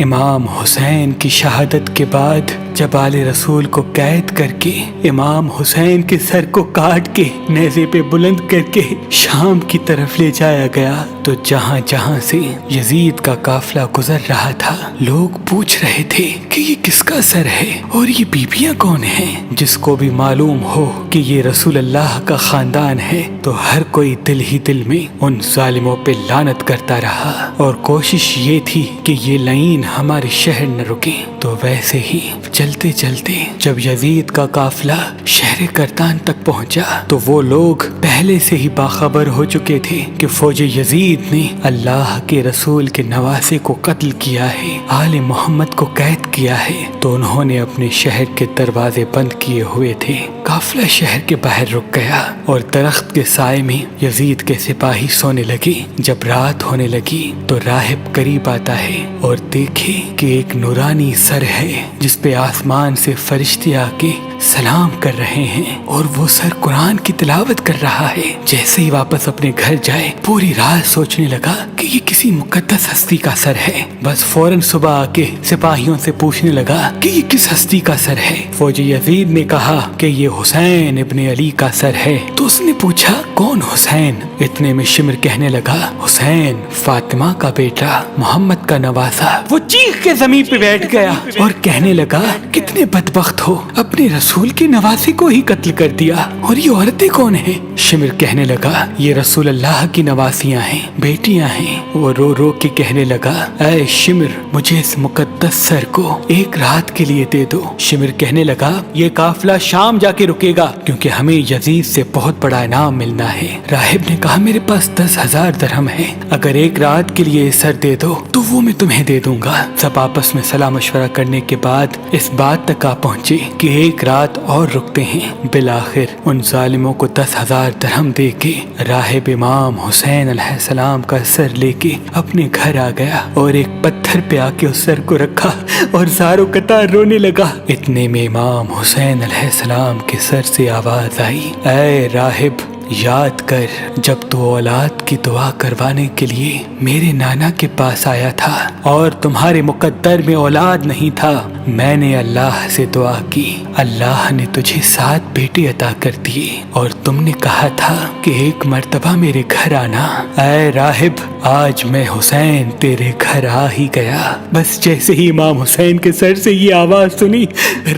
امام حسین کی شہادت کے بعد جب آل رسول کو قید کر کے امام حسین کے سر کو کاٹ کے نیزے پہ بلند کر کے شام کی طرف لے جایا گیا تو جہاں جہاں سے یزید کا قافلہ گزر رہا تھا لوگ پوچھ رہے تھے کہ یہ کس کا سر ہے اور یہ بیبیاں کون ہیں۔ جس کو بھی معلوم ہو کہ یہ رسول اللہ کا خاندان ہے تو ہر کوئی دل ہی دل میں ان ظالموں پہ لعنت کرتا رہا اور کوشش یہ تھی کہ یہ لعین ہمارے شہر نہ رکے۔ تو ویسے ہی چلتے چلتے جب یزید کا قافلہ شہر کرتان تک پہنچا تو وہ لوگ پہلے سے ہی باخبر ہو چکے تھے کہ فوج یزید نے اللہ کے رسول کے نواسے کو قتل کیا ہے، آل محمد کو قید کیا ہے، تو انہوں نے اپنے شہر کے دروازے بند کیے ہوئے تھے۔ قافلہ شہر کے باہر رک گیا اور درخت کے سائے میں یزید کے سپاہی سونے لگے۔ جب رات ہونے لگی تو راہب قریب آتا ہے اور دیکھے کہ ایک نورانی سر ہے جس پہ آسمان سے فرشتے آ کے سلام کر رہے ہیں اور وہ سر قرآن کی تلاوت کر رہا ہے۔ جیسے ہی واپس اپنے گھر جائے پوری رات سوچنے لگا کہ یہ کسی مقدس ہستی کا سر ہے۔ بس فوراً صبح آ کے سپاہیوں سے پوچھنے لگا کہ یہ کس ہستی کا سر ہے۔ فوج یزید نے کہا کہ یہ حسین ابن علی کا سر ہے۔ تو اس نے پوچھا کون حسین؟ اتنے میں شمر کہنے لگا حسین فاطمہ کا بیٹا، محمد کا نواسا۔ وہ چیخ کے زمین پہ بیٹھ گیا اور کہنے لگا کتنے بدبخت ہو، اپنے رسول کے نواسے کو ہی قتل کر دیا، اور یہ عورتیں کون ہیں؟ شمر کہنے لگا یہ رسول اللہ کی نواسیاں ہیں، بیٹیاں ہیں۔ وہ رو رو کے کہنے لگا اے شمر مجھے اس مقدس سر کو ایک رات کے لیے دے دو۔ شمر کہنے لگا یہ قافلہ شام جا کے رکے گا کیونکہ ہمیں یزید سے بہت بڑا انعام ملنا ہے۔ راہب نے کہا میرے پاس 10,000 درہم ہے، اگر ایک رات کے لیے سر دے دو تو وہ میں تمہیں دے دوں گا۔ سب آپس میں صلاح مشورہ کرنے کے بعد اس بات تک آ پہنچے کہ ایک رات اور رکتے ہیں۔ بالآخر ان ظالموں کو 10,000 درہم دے کے راہب امام حسین علیہ السلام کا سر لے کے اپنے گھر آ گیا اور ایک پتھر پہ آ کے اس سر کو رکھا اور زاروں قطار رونے لگا۔ اتنے میں امام حسین علیہ السلام کے سر سے آواز آئی اے راہب یاد کر جب تو اولاد کی دعا کروانے کے لیے میرے نانا کے پاس آیا تھا اور تمہارے مقدر میں اولاد نہیں تھا، میں نے اللہ سے دعا کی، اللہ نے تجھے 7 بیٹے عطا کر دیے اور تم نے کہا تھا کہ ایک مرتبہ میرے گھر آنا۔ اے راہب آج میں حسین تیرے گھر آ ہی گیا۔ بس جیسے ہی امام حسین کے سر سے یہ آواز سنی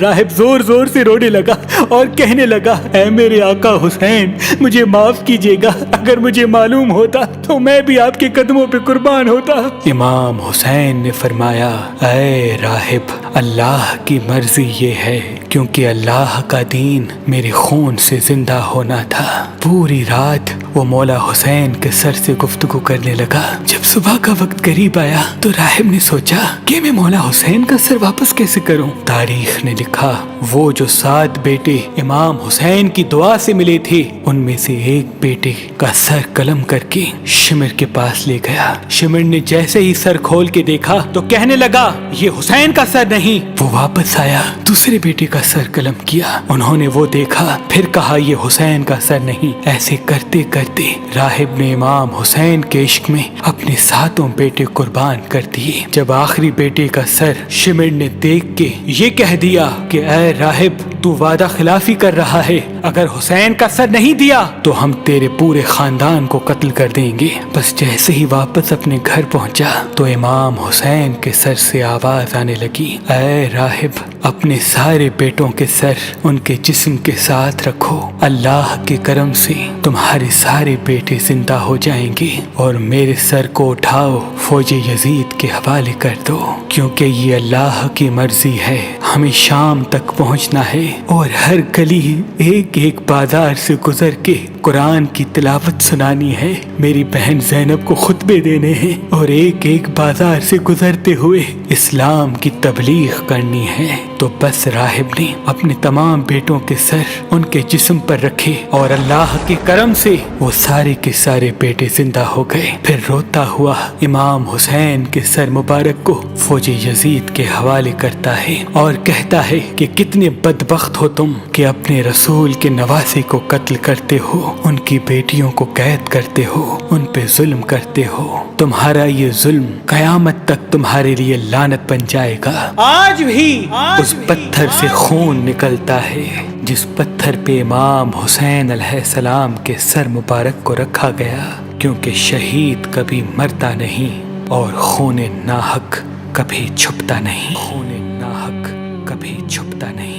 راہب زور زور سے رونے لگا اور کہنے لگا اے میرے آقا حسین مجھے معاف کیجیے گا، اگر مجھے معلوم ہوتا تو میں بھی آپ کے قدموں پہ قربان ہوتا۔ امام حسین نے فرمایا اے راہب اللہ کی مرضی یہ ہے کیونکہ اللہ کا دین میرے خون سے زندہ ہونا تھا۔ پوری رات وہ مولا حسین کے سر سے گفتگو کرنے لگا۔ جب صبح کا وقت قریب آیا تو راہب نے سوچا کہ میں مولا حسین کا سر واپس کیسے کروں۔ تاریخ نے لکھا وہ جو 7 بیٹے امام حسین کی دعا سے ملے تھے ان میں سے ایک بیٹے کا سر قلم کر کے شمر کے پاس لے گیا۔ شمر نے جیسے ہی سر کھول کے دیکھا تو کہنے لگا یہ حسین کا سر نہیں۔ وہ واپس آیا، دوسرے بیٹے کا سر قلم کیا، انہوں نے وہ دیکھا، پھر کہا یہ حسین کا سر نہیں۔ ایسے کرتے کرتے راہب نے امام حسین کے عشق میں اپنے 7 بیٹے قربان کر دیے۔ جب آخری بیٹے کا سر شمر نے دیکھ کے یہ کہہ دیا کہ اے راہب تو وعدہ خلافی کر رہا ہے، اگر حسین کا سر نہیں دیا تو ہم تیرے پورے خاندان کو قتل کر دیں گے۔ بس جیسے ہی واپس اپنے گھر پہنچا تو امام حسین کے سر سے آواز آنے لگی اے راہب اپنے سارے بیٹوں کے سر ان کے جسم کے ساتھ رکھو، اللہ کے کرم سے تمہارے سارے بیٹے زندہ ہو جائیں گے، اور میرے سر کو اٹھاؤ فوج یزید کے حوالے کر دو، کیونکہ یہ اللہ کی مرضی ہے، ہمیں شام تک پہنچنا ہے اور ہر گلی ایک ایک بازار سے گزر کے قرآن کی تلاوت سنانی ہے، میری بہن زینب کو خطبے دینے ہیں اور ایک ایک بازار سے گزرتے ہوئے اسلام کی تبلیغ کرنی ہے۔ تو بس راہب نے اپنے تمام بیٹوں کے سر ان کے جسم پر رکھے اور اللہ کے کرم سے وہ سارے کے سارے بیٹے زندہ ہو گئے۔ پھر روتا ہوا امام حسین کے سر مبارک کو فوج یزید کے حوالے کرتا ہے اور کہتا ہے کہ کتنے بدبخت ہو تم کہ اپنے رسول کے نواسے کو قتل کرتے ہو، ان کی بیٹیوں کو قید کرتے ہو، ان پہ ظلم کرتے ہو، تمہارا یہ ظلم قیامت تک تمہارے لیے لعنت بن جائے گا۔ آج بھی اس پتھر سے خون نکلتا ہے جس پتھر پہ امام حسین علیہ السلام کے سر مبارک کو رکھا گیا، کیونکہ شہید کبھی مرتا نہیں اور خون ناحق کبھی چھپتا نہیں، خون ناحق کبھی چھپتا نہیں۔